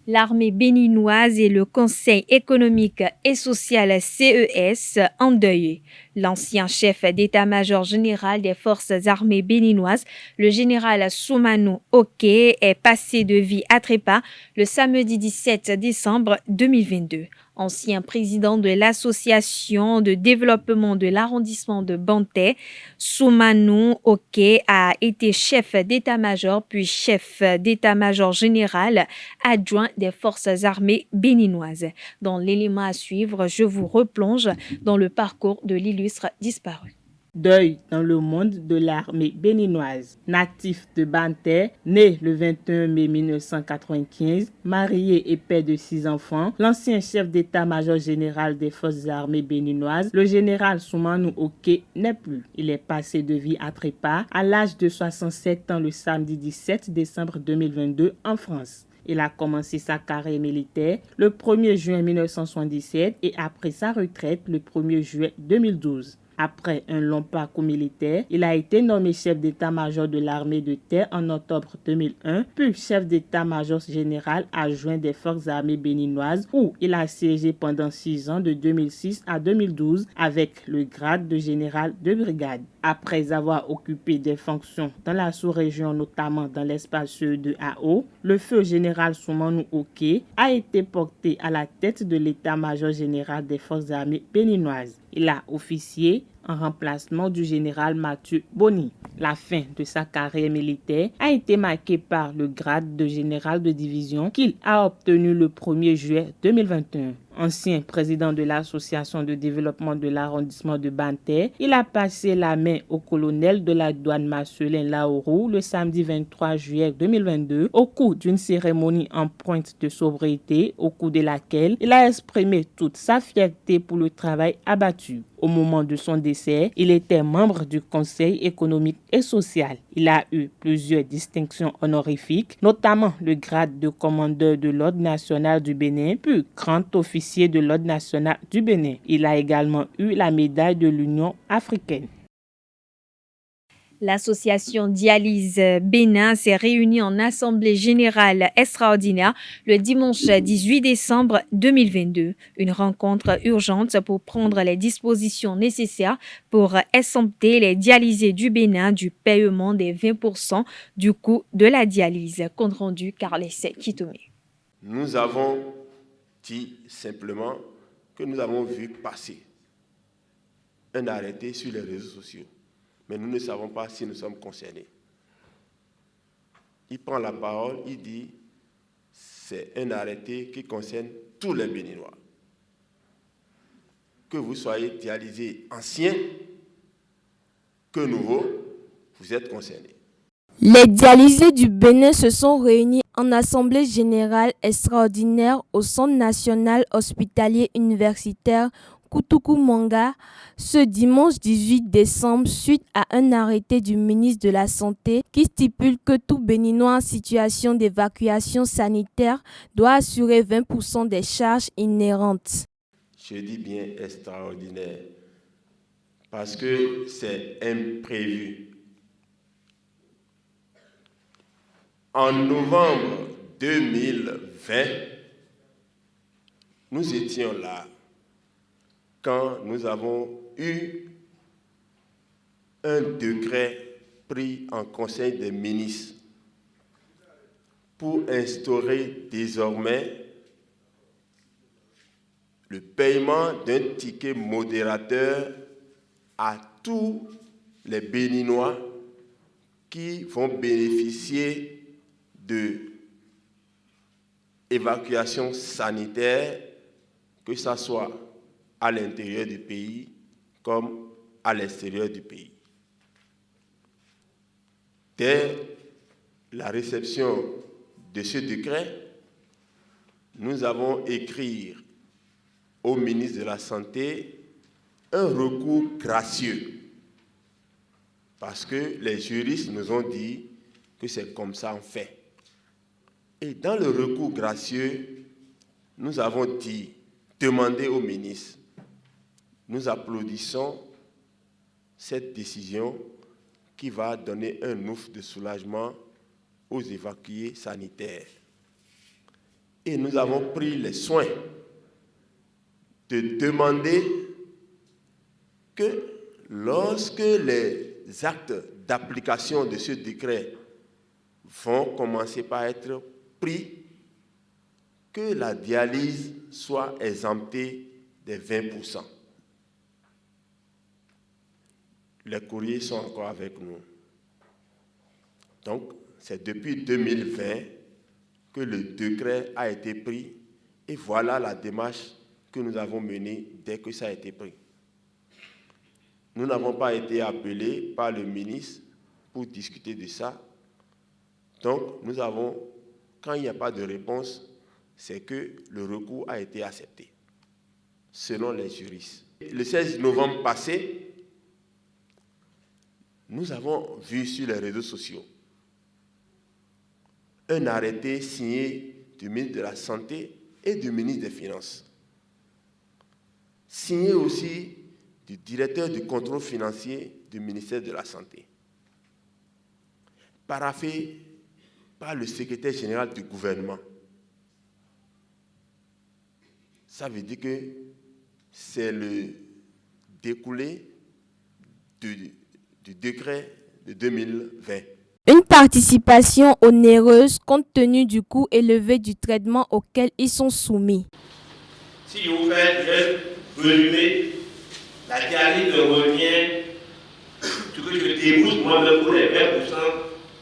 L'armée béninoise et le Conseil économique et social CES endeuillés. L'ancien chef d'état-major général des forces armées béninoises, le général Soumanou Oké, est passé de vie à trépas le samedi 17 décembre 2022. Ancien président de l'association de développement de l'arrondissement de Banté, Soumanou Oké a été chef d'état-major puis chef d'état-major général adjoint des forces armées béninoises. Dans l'élément à suivre, je vous replonge dans le parcours de l'illustre disparu. Deuil dans le monde de l'armée béninoise. Natif de Banté, né le 21 mai 1995, marié et père de 6 enfants, l'ancien chef d'état-major général des forces armées béninoises, le général Soumanou Oké, n'est plus. Il est passé de vie à trépas à l'âge de 67 ans le samedi 17 décembre 2022 en France. Il a commencé sa carrière militaire le 1er juin 1977 et a pris sa retraite le 1er juillet 2012. Après un long parcours militaire, il a été nommé chef d'état-major de l'armée de terre en octobre 2001, puis chef d'état-major général adjoint des forces armées béninoises où il a siégé pendant 6 ans de 2006 à 2012 avec le grade de général de brigade. Après avoir occupé des fonctions dans la sous-région, notamment dans l'espace de AO, le feu général Soumanou Oké a été porté à la tête de l'état-major général des forces armées béninoises. Il a officié en remplacement du général Mathieu Boni. La fin de sa carrière militaire a été marquée par le grade de général de division qu'il a obtenu le 1er juillet 2021. Ancien président de l'association de développement de l'arrondissement de Banté, il a passé la main au colonel de la douane Marcelin Laourou le samedi 23 juillet 2022 au cours d'une cérémonie empreinte de sobriété au cours de laquelle il a exprimé toute sa fierté pour le travail abattu. Au moment de son décès, il était membre du Conseil économique et social. Il a eu plusieurs distinctions honorifiques, notamment le grade de commandeur de l'Ordre national du Bénin, puis grand officier de l'Ordre national du Bénin. Il a également eu la médaille de l'Union africaine. L'association Dialyse Bénin s'est réunie en assemblée générale extraordinaire le dimanche 18 décembre 2022. Une rencontre urgente pour prendre les dispositions nécessaires pour exempter les dialysés du Bénin du paiement des 20% du coût de la dialyse. Compte rendu Carles Kitomé. Nous avons dit simplement que nous avons vu passer un arrêté sur les réseaux sociaux. Mais nous ne savons pas si nous sommes concernés. Il prend la parole, il dit c'est un arrêté qui concerne tous les Béninois. Que vous soyez dialysés anciens, que nouveaux, vous êtes concernés. Les dialysés du Bénin se sont réunis en assemblée générale extraordinaire au Centre national hospitalier universitaire Koutoukou Manga ce dimanche 18 décembre suite à un arrêté du ministre de la Santé qui stipule que tout Béninois en situation d'évacuation sanitaire doit assurer 20% des charges inhérentes. Je dis bien extraordinaire parce que c'est imprévu. En novembre 2020, nous étions là quand nous avons eu un décret pris en Conseil des ministres pour instaurer désormais le paiement d'un ticket modérateur à tous les Béninois qui vont bénéficier de évacuation sanitaire, que ce soit à l'intérieur du pays comme à l'extérieur du pays. Dès la réception de ce décret, nous avons écrit au ministre de la Santé un recours gracieux, parce que les juristes nous ont dit que c'est comme ça en fait. Et dans le recours gracieux, nous avons demandé au ministre, nous applaudissons cette décision qui va donner un ouf de soulagement aux évacués sanitaires. Et nous avons pris les soins de demander que lorsque les actes d'application de ce décret vont commencer par être pris, que la dialyse soit exemptée des 20%. Les courriers sont encore avec nous. Donc, c'est depuis 2020 que le décret a été pris et voilà la démarche que nous avons menée dès que ça a été pris. Nous n'avons pas été appelés par le ministre pour discuter de ça. Donc, nous avons, quand il n'y a pas de réponse, c'est que le recours a été accepté, selon les juristes. Le 16 novembre passé, nous avons vu sur les réseaux sociaux un arrêté signé du ministre de la Santé et du ministre des Finances, signé aussi du directeur du contrôle financier du ministère de la Santé, paraphé par le secrétaire général du gouvernement. Ça veut dire que c'est le découlé du décret de 2020. Une participation onéreuse compte tenu du coût élevé du traitement auquel ils sont soumis. Si je vous fais résumer, la dialyse revient, ce que je débourse moi-même pour les 20%,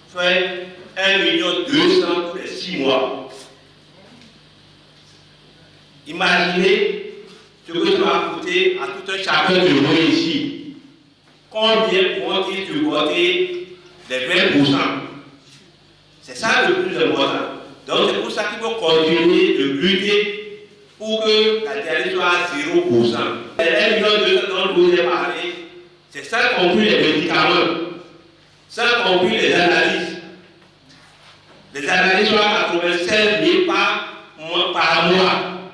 fait 1 200 000 pour les 6 mois. Imaginez ce que ça va coûter à tout un chacun de nous ici. Combien vont-ils supporter les 20%? C'est ça le plus important. Donc c'est pour ça qu'il faut continuer de lutter pour que la dialyse soit à 0%. Les 1 200 000 dont je vous ai parlé, c'est ça compris les médicaments, ça compris les analyses. Les analyses sont à 96 000 par mois.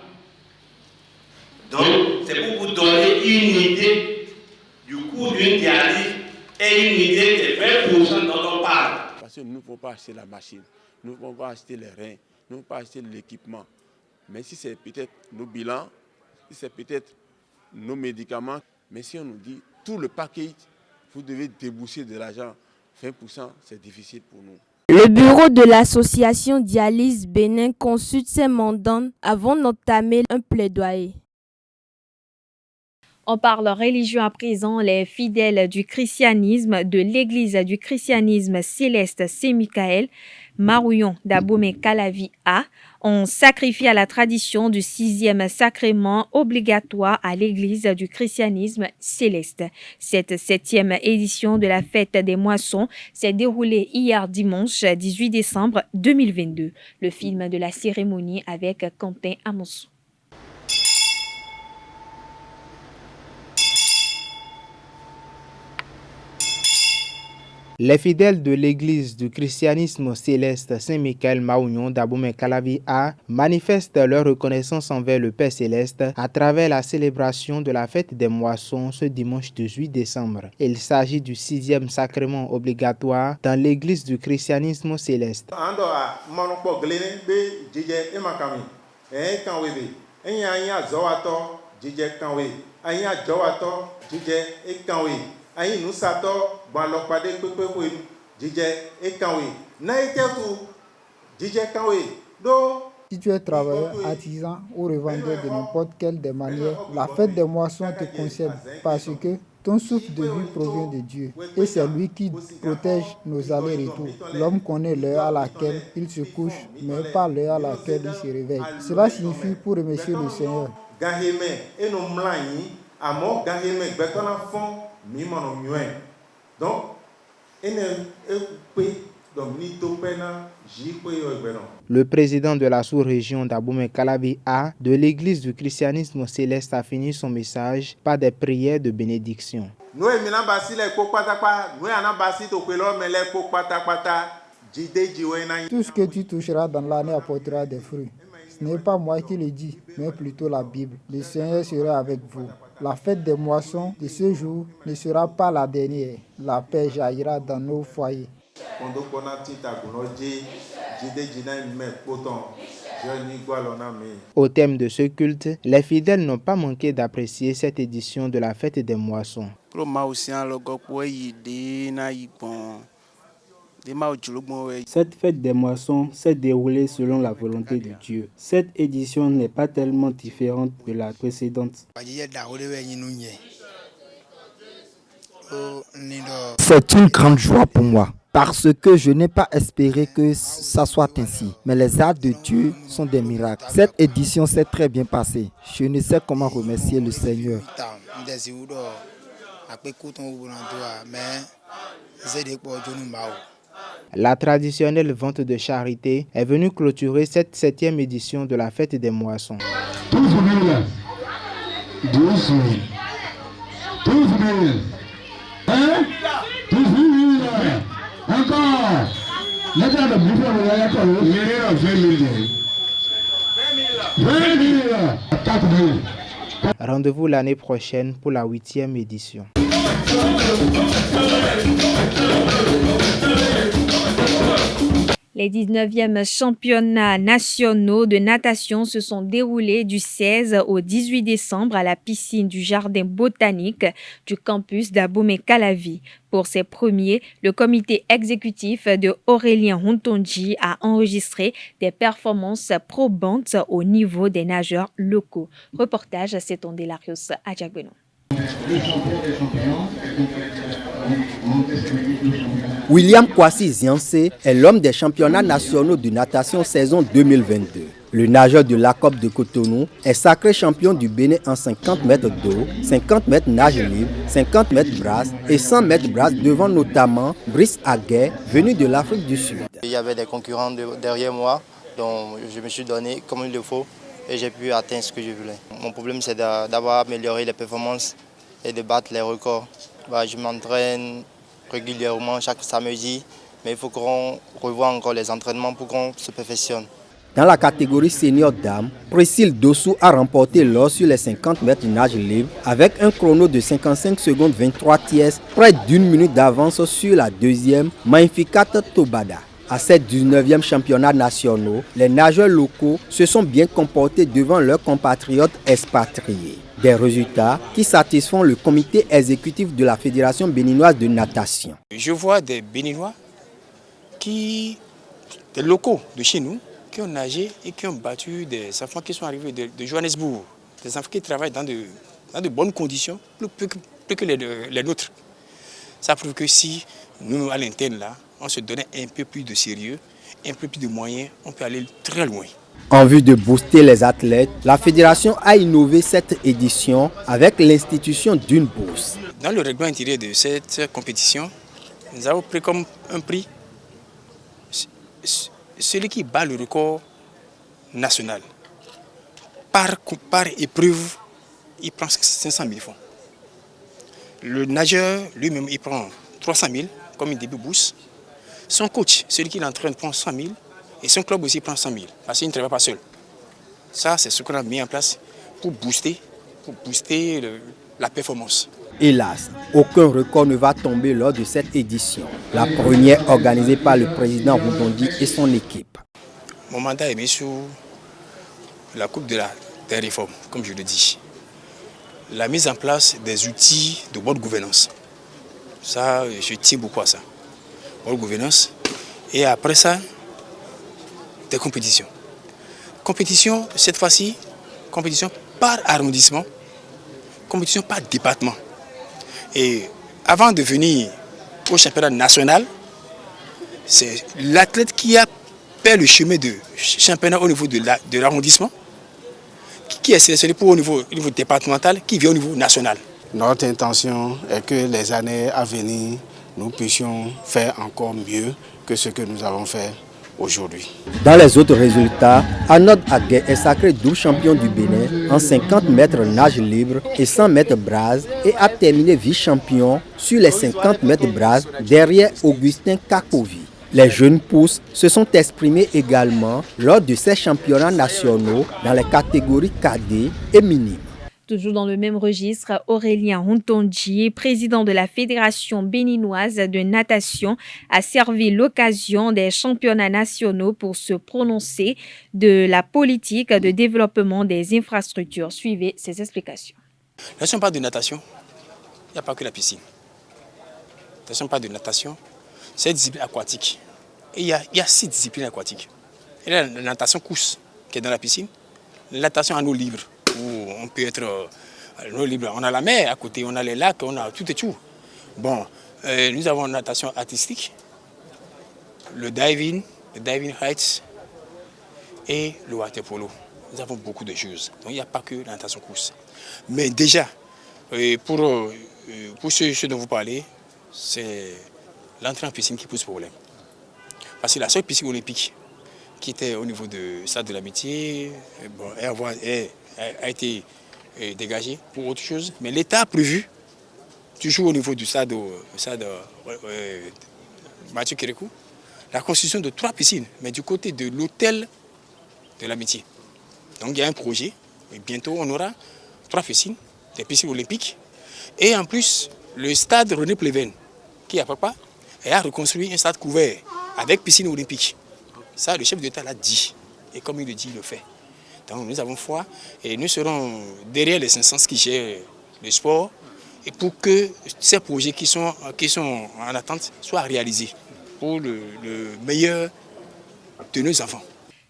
Donc c'est pour vous donner une idée du coût d'une dialyse et une idée des 20% dont on parle. Parce que nous ne pouvons pas acheter la machine, nous ne pouvons pas acheter les reins, nous ne pouvons pas acheter l'équipement. Mais si c'est peut-être nos bilans, si c'est peut-être nos médicaments, mais si on nous dit tout le package, vous devez débourser de l'argent, 20%, c'est difficile pour nous. Le bureau de l'association Dialyse Bénin consulte ses mandants avant d'entamer un plaidoyer. On parle religion à présent. Les fidèles du christianisme de l'église du christianisme céleste Saint-Michael, Marouillon d'Abomey-Calavi A, ont sacrifié à la tradition du 6e sacrement obligatoire à l'église du christianisme céleste. Cette 7e édition de la fête des moissons s'est déroulée hier dimanche 18 décembre 2022. Le film de la cérémonie avec Quentin Amonsou. Les fidèles de l'église du christianisme céleste Saint-Michael Maougnon d'Abomey-Calavi A manifestent leur reconnaissance envers le Père céleste à travers la célébration de la fête des moissons ce dimanche 18 décembre. Il s'agit du 6e sacrement obligatoire dans l'église du christianisme céleste. Aïe nous sato balokpade pepe djidje ekanwe na etetu djidje kanwe do. Si tu es travailleur, artisan ou revendeur de n'importe quelle des manières, la fête des moissons te concerne parce que Ton souffle de vie provient de Dieu et c'est lui qui protège nos allers-retours. L'homme connaît l'heure à laquelle il se couche, mais pas l'heure à laquelle il se réveille. Cela signifie pour remercier le Seigneur. Le président de la sous-région d'Abomey-Calavi A de l'église du christianisme céleste a fini son message par des prières de bénédiction. Tout ce que tu toucheras dans l'année apportera des fruits. Ce n'est pas moi qui le dis, mais plutôt la Bible. Le Seigneur sera avec vous. La fête des moissons de ce jour ne sera pas la dernière. La paix jaillira dans nos foyers. Au thème de ce culte, les fidèles n'ont pas manqué d'apprécier cette édition de la fête des moissons. Cette fête des moissons s'est déroulée selon la volonté de Dieu. Cette édition n'est pas tellement différente de la précédente. C'est une grande joie pour moi, parce que je n'ai pas espéré que ça soit ainsi. Mais les arts de Dieu sont des miracles. Cette édition s'est très bien passée. Je ne sais comment remercier le Seigneur. La traditionnelle vente de charité est venue clôturer cette 7e édition de la fête des moissons. Rendez-vous l'année prochaine pour la 8e édition. Les 19e championnats nationaux de natation se sont déroulés du 16 au 18 décembre à la piscine du jardin botanique du campus d'Abomey-Calavi. Pour ces premiers, le comité exécutif de Aurélien Hontonji a enregistré des performances probantes au niveau des nageurs locaux. Reportage, c'est Delarius Adjagbenon. William Kwasi Ziansé est l'homme des championnats nationaux de natation saison 2022. Le nageur de l'ACOP de Cotonou est sacré champion du Bénin en 50 mètres d'eau, 50 mètres nage libre, 50 mètres brasse et 100 mètres brasse devant notamment Brice Aguet, venu de l'Afrique du Sud. Il y avait des concurrents derrière moi, donc je me suis donné comme il le faut et j'ai pu atteindre ce que je voulais. Mon problème c'est d'avoir amélioré les performances et de battre les records. Je m'entraîne régulièrement chaque samedi, mais il faut qu'on revoie encore les entraînements pour qu'on se perfectionne. Dans la catégorie senior dames, Priscille Dossou a remporté l'or sur les 50 mètres nage libre avec un chrono de 55 secondes 23 tiers, près d'une minute d'avance sur la deuxième, Magnificat Tobada. À ces 19e championnats nationaux, les nageurs locaux se sont bien comportés devant leurs compatriotes expatriés. Des résultats qui satisfont le comité exécutif de la Fédération béninoise de natation. Je vois des Béninois, des locaux de chez nous, qui ont nagé et qui ont battu des enfants qui sont arrivés de Johannesburg, des enfants qui travaillent dans de bonnes conditions, plus que les nôtres. Ça prouve que si nous, à l'interne, là, on se donnait un peu plus de sérieux, un peu plus de moyens, on peut aller très loin. En vue de booster les athlètes, la fédération a innové cette édition avec l'institution d'une bourse. Dans le règlement intérieur de cette compétition, nous avons pris comme un prix celui qui bat le record national. Par épreuve, il prend 500 000 francs. Le nageur, lui-même, il prend 300 000 comme une début bourse. Son coach, celui qui l'entraîne, prend 100 000 et son club aussi prend 100 000 parce qu'il ne travaille pas seul. Ça, c'est ce qu'on a mis en place pour booster la performance. Hélas, aucun record ne va tomber lors de cette édition. La première organisée par le président Roudondi et son équipe. Mon mandat est mis sur la coupe des réformes, comme je le dis. La mise en place des outils de bonne gouvernance. Ça, je tiens beaucoup à ça. Bonne gouvernance. Et après ça, des compétitions. Compétition, cette fois-ci, compétition par arrondissement, compétition par département. Et avant de venir au championnat national, c'est l'athlète qui a fait le chemin de championnat au niveau de l'arrondissement, qui est sélectionné pour au niveau départemental, qui vient au niveau national. Notre intention est que les années à venir, nous puissions faire encore mieux que ce que nous avons fait aujourd'hui. Dans les autres résultats, Arnold Aguet est sacré double champion du Bénin en 50 mètres nage libre et 100 mètres brasse et a terminé vice-champion sur les 50 mètres brasse derrière Augustin Kakovi. Les jeunes pousses se sont exprimés également lors de ces championnats nationaux dans les catégories cadets et minimes. Toujours dans le même registre, Aurélien Hontonji, président de la Fédération béninoise de natation, a servi l'occasion des championnats nationaux pour se prononcer de la politique de développement des infrastructures. Suivez ses explications. Là, si on parle de natation, il n'y a pas que la piscine. Là, si on parle de natation, c'est une discipline aquatique. Et il y a 6 disciplines aquatiques. Et là, la natation course, qui est dans la piscine, la natation à eau libre, où on peut être à l'eau libre. On a la mer à côté, on a les lacs, on a tout et tout. Bon, nous avons la natation artistique, le diving heights et le water polo. Nous avons beaucoup de choses. Donc il n'y a pas que la natation course. Mais déjà, pour ce dont vous parlez, c'est l'entrée en piscine qui pose problème. Parce que la seule piscine olympique qui était au niveau de Stade de l'Amitié a été dégagée pour autre chose. Mais l'État a prévu, toujours au niveau du stade Mathieu Kérékou, la construction de 3 piscines, mais du côté de l'hôtel de l'Amitié. Donc il y a un projet, et bientôt on aura 3 piscines, des piscines olympiques. Et en plus, le stade René Pleven, qui a papa, a reconstruit un stade couvert avec piscine olympique. Ça, le chef d'État l'a dit. Et comme il le dit, il le fait. Donc nous avons foi et nous serons derrière les instances qui gèrent le sport et pour que ces projets qui sont en attente soient réalisés pour le meilleur de nos enfants.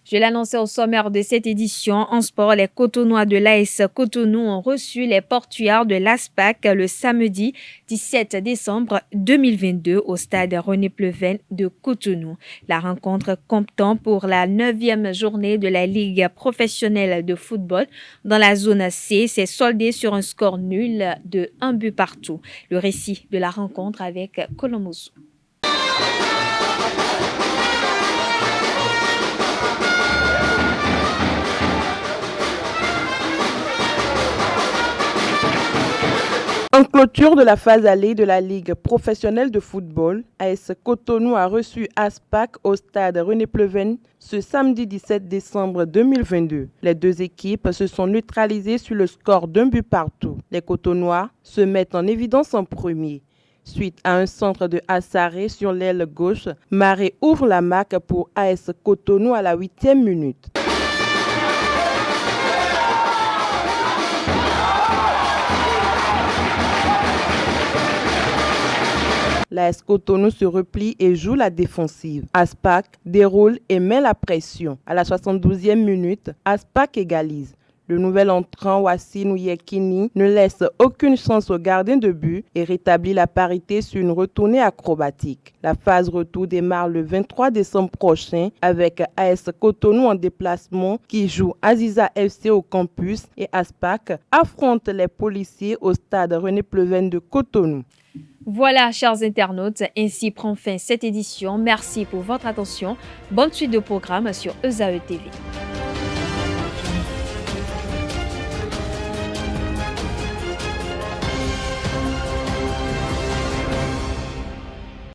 Je l'annonçais au sommaire de cette édition. En sport, les Cotonois de l'AS Cotonou ont reçu les portuaires de l'ASPAC le samedi 17 décembre 2022 au stade René Pleven de Cotonou. La rencontre comptant pour la 9e journée de la Ligue professionnelle de football dans la zone C s'est soldée sur un score nul de 1 but partout. Le récit de la rencontre avec Colomosu. En clôture de la phase allée de la Ligue professionnelle de football, AS Cotonou a reçu ASPAC au stade René Pleven ce samedi 17 décembre 2022. Les deux équipes se sont neutralisées sur le score d'1 but partout. Les Cotonois se mettent en évidence en premier. Suite à un centre de Assaré sur l'aile gauche, Maré ouvre la marque pour AS Cotonou à la 8e minute. L'AS Cotonou se replie et joue la défensive. ASPAC déroule et met la pression. À la 72e minute, ASPAC égalise. Le nouvel entrant Wassine Yekini ne laisse aucune chance au gardien de but et rétablit la parité sur une retournée acrobatique. La phase retour démarre le 23 décembre prochain avec AS Cotonou en déplacement qui joue Aziza FC au campus et ASPAC affronte les policiers au stade René Pleven de Cotonou. Voilà, chers internautes, ainsi prend fin cette édition. Merci pour votre attention. Bonne suite de programme sur ESAE TV.